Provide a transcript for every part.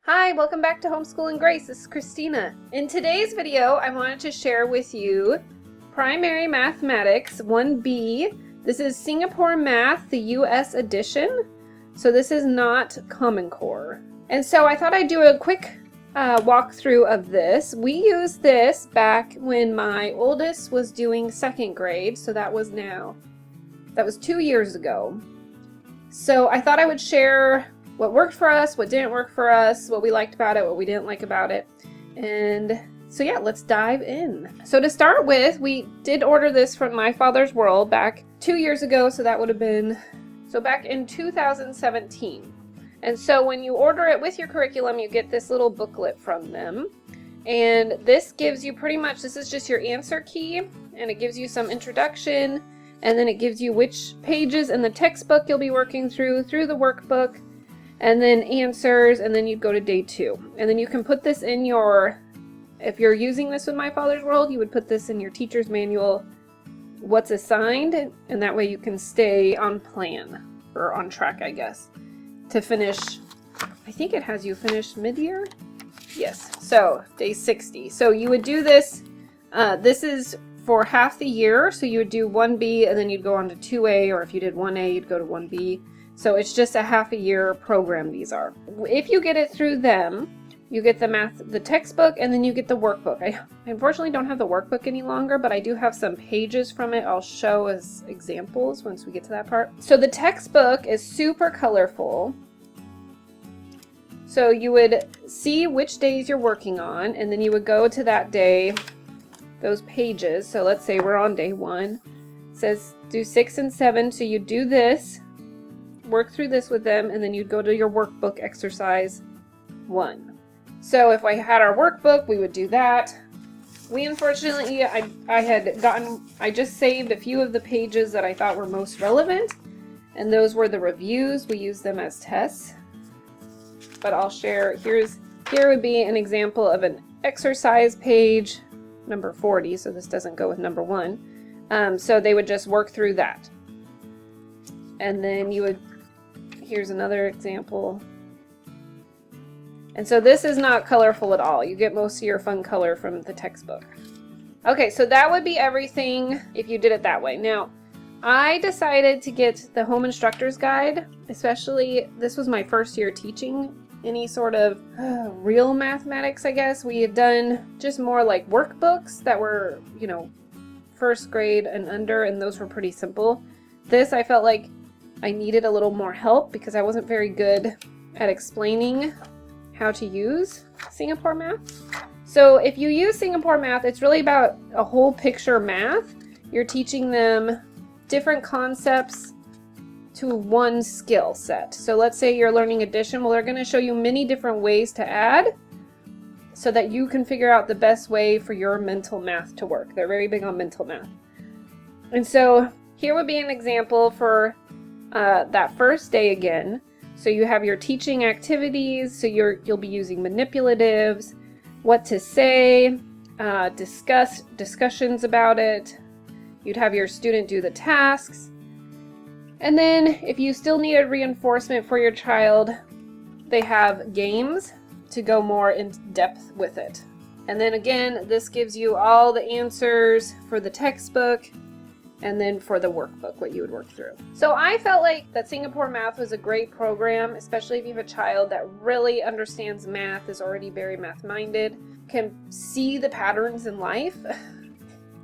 Hi, welcome back to Homeschool and Grace. This is Christina. In today's video, I wanted to share with you Primary Mathematics 1B. This is Singapore Math, the US edition. So this is not Common Core. And so I thought I'd do a quick walkthrough of this. We used this back when my oldest was doing second grade. So that was 2 years ago. So I thought I would share what worked for us, what didn't work for us, what we liked about it, what we didn't like about it. And so yeah, let's dive in. So to start with, we did order this from My Father's World back 2 years ago, so that would have been, back in 2017. And so when you order it with your curriculum, you get this little booklet from them. And this gives you pretty much, this is just your answer key, and it gives you some introduction, and then it gives you which pages in the textbook you'll be working through the workbook, and then answers, and then you'd go to day 2. And then you can put this in your, if you're using this with My Father's World, you would put this in your teacher's manual, what's assigned, and that way you can stay on plan, or on track, I guess, to finish. I think it has you finish mid-year? Yes, so day 60. So you would do this, this is for half the year, so you would do 1B, and then you'd go on to 2A, or if you did 1A, you'd go to 1B. So it's just a half a year program these are. If you get it through them, you get the textbook, and then you get the workbook. I unfortunately don't have the workbook any longer, but I do have some pages from it I'll show as examples once we get to that part. So the textbook is super colorful. So you would see which days you're working on, and then you would go to that day, those pages. So let's say we're on day 1. It says do 6 and 7, so you do this, work through this with them, and then you'd go to your workbook exercise 1. So if I had our workbook, we would do that. We unfortunately, I just saved a few of the pages that I thought were most relevant, and those were the reviews. We use them as tests. But I'll share, here would be an example of an exercise page, number 40, so this doesn't go with number 1. So they would just work through that. And then you would, here's another example. And so this is not colorful at all. You get most of your fun color from the textbook. Okay, so that would be everything if you did it that way. Now, I decided to get the Home Instructor's Guide, especially, this was my first year teaching any sort of real mathematics, I guess. We had done just more like workbooks that were, first grade and under, and those were pretty simple. This, I felt like I needed a little more help because I wasn't very good at explaining how to use Singapore Math. So if you use Singapore Math, it's really about a whole picture math. You're teaching them different concepts to one skill set. So let's say you're learning addition. Well, they're going to show you many different ways to add so that you can figure out the best way for your mental math to work. They're very big on mental math. And so here would be an example for that first day again. So you have your teaching activities, so you'll be using manipulatives, what to say, discussions about it. You'd have your student do the tasks. And then if you still needed reinforcement for your child, they have games to go more in depth with it. And then again, this gives you all the answers for the textbook, and then for the workbook, what you would work through. So I felt like that Singapore Math was a great program, especially if you have a child that really understands math, is already very math-minded, can see the patterns in life.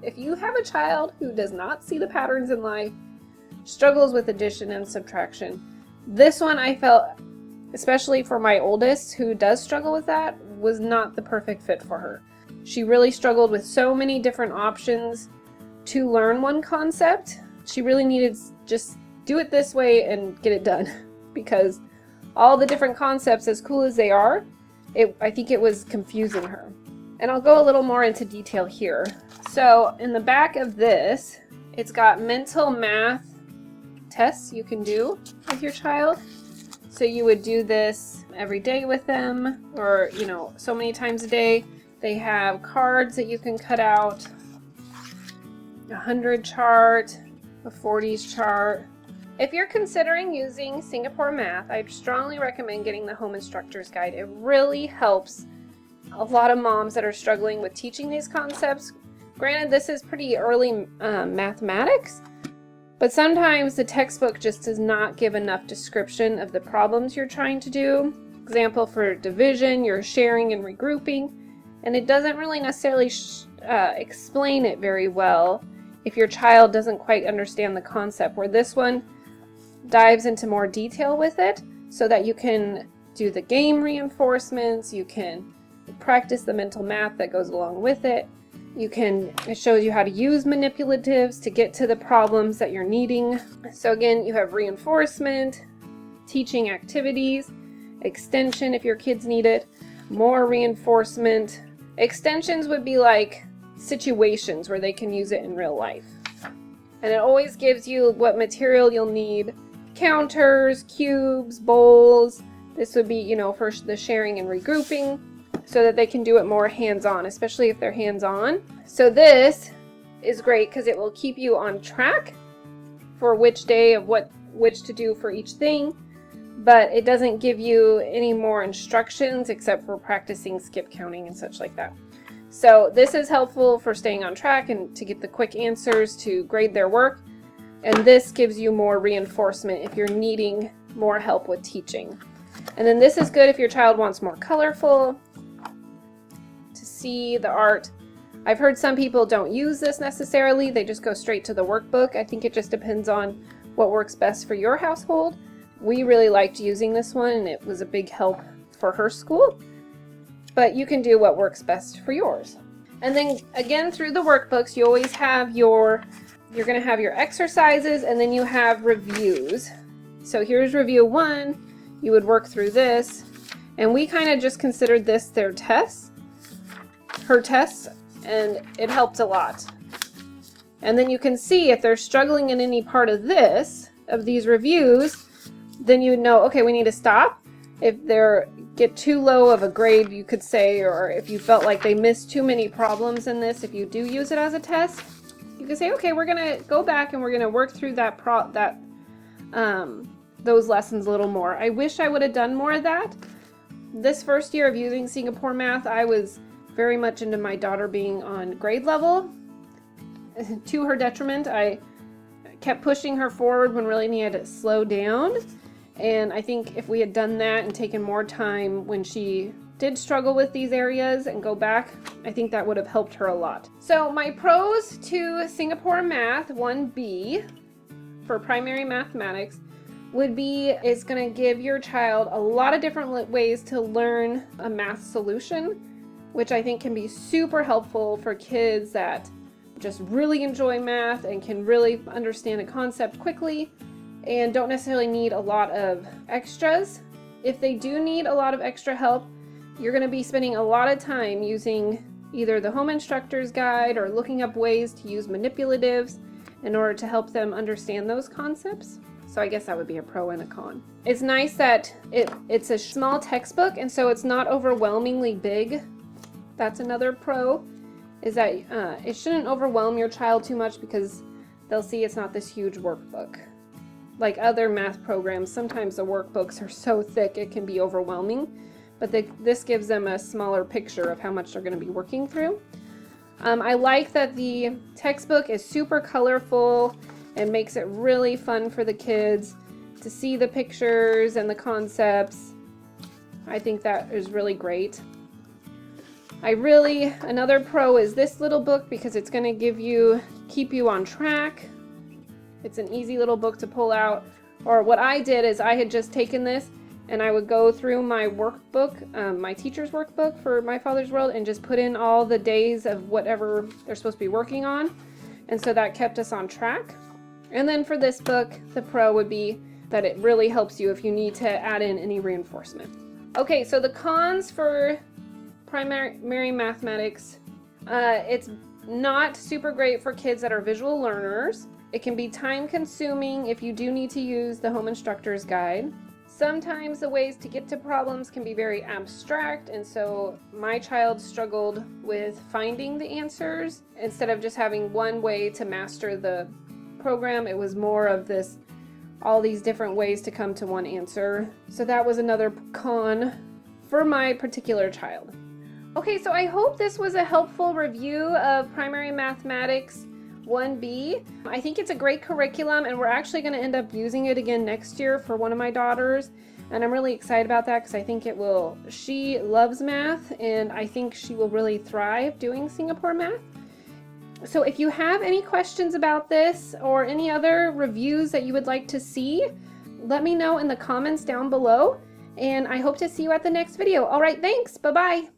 If you have a child who does not see the patterns in life, struggles with addition and subtraction, this one I felt, especially for my oldest who does struggle with that, was not the perfect fit for her. She really struggled with so many different options to learn one concept. She really needed just do it this way and get it done, because all the different concepts, as cool as they are, I think it was confusing her. And I'll go a little more into detail here. So in the back of this, it's got mental math tests you can do with your child. So you would do this every day with them, or so many times a day. They have cards that you can cut out, a 100 chart, a 40s chart, If you're considering using Singapore Math, I'd strongly recommend getting the Home Instructor's Guide. It really helps a lot of moms that are struggling with teaching these concepts. Granted, this is pretty early mathematics, but sometimes the textbook just does not give enough description of the problems you're trying to do. Example, for division, you're sharing and regrouping, and it doesn't really necessarily explain it very well if your child doesn't quite understand the concept, where this one dives into more detail with it so that you can do the game reinforcements, you can practice the mental math that goes along with it. It shows you how to use manipulatives to get to the problems that you're needing. So again, you have reinforcement, teaching activities, extension if your kids need it, more reinforcement. Extensions would be like situations where they can use it in real life. And it always gives you what material you'll need: counters, cubes, bowls. This would be, for the sharing and regrouping, so that they can do it more hands-on, especially if they're hands-on. So this is great because it will keep you on track for which day of which to do for each thing, but it doesn't give you any more instructions except for practicing skip counting and such like that. So this is helpful for staying on track and to get the quick answers to grade their work. And this gives you more reinforcement if you're needing more help with teaching. And then this is good if your child wants more colorful, to see the art. I've heard some people don't use this necessarily. They just go straight to the workbook. I think it just depends on what works best for your household. We really liked using this one, and it was a big help for her school. But you can do what works best for yours. And then again, through the workbooks, you always have you're going to have your exercises, and then you have reviews. So here's review 1. You would work through this, and we kind of just considered this her tests, and it helped a lot. And then you can see if they're struggling in any part of these reviews, then you would know, okay, we need to stop. If they get too low of a grade, you could say, or if you felt like they missed too many problems in this, if you do use it as a test, you can say, okay, we're going to go back and we're going to work through those lessons a little more. I wish I would have done more of that. This first year of using Singapore Math, I was very much into my daughter being on grade level. To her detriment, I kept pushing her forward when really needed to slow down. And I think if we had done that and taken more time when she did struggle with these areas and go back, I think that would have helped her a lot. So my pros to Singapore Math 1B for primary mathematics would be, it's going to give your child a lot of different ways to learn a math solution, which I think can be super helpful for kids that just really enjoy math and can really understand a concept quickly and don't necessarily need a lot of extras. If they do need a lot of extra help, you're going to be spending a lot of time using either the Home Instructor's Guide or looking up ways to use manipulatives in order to help them understand those concepts. So I guess that would be a pro and a con. It's nice that it's a small textbook, and so it's not overwhelmingly big. That's another pro, is that it shouldn't overwhelm your child too much because they'll see it's not this huge workbook. Like other math programs, sometimes the workbooks are so thick it can be overwhelming, but this gives them a smaller picture of how much they're going to be working through. I like that the textbook is super colorful and makes it really fun for the kids to see the pictures and the concepts. I think that is really great. Another pro is this little book because it's going to keep you on track. It's an easy little book to pull out. Or what I did is I had just taken this and I would go through my workbook, my teacher's workbook for My Father's World, and just put in all the days of whatever they're supposed to be working on. And so that kept us on track. And then for this book, the pro would be that it really helps you if you need to add in any reinforcement. Okay, so the cons for primary mathematics, it's not super great for kids that are visual learners. It can be time consuming if you do need to use the Home Instructor's Guide. Sometimes the ways to get to problems can be very abstract, and so my child struggled with finding the answers. Instead of just having one way to master the program, it was more of this all these different ways to come to one answer. So that was another con for my particular child. Okay, so I hope this was a helpful review of Primary Mathematics 1B. I think it's a great curriculum, and we're actually going to end up using it again next year for one of my daughters. And I'm really excited about that because I think she loves math, and I think she will really thrive doing Singapore math. So if you have any questions about this or any other reviews that you would like to see, let me know in the comments down below, and I hope to see you at the next video. All right, thanks. Bye-bye.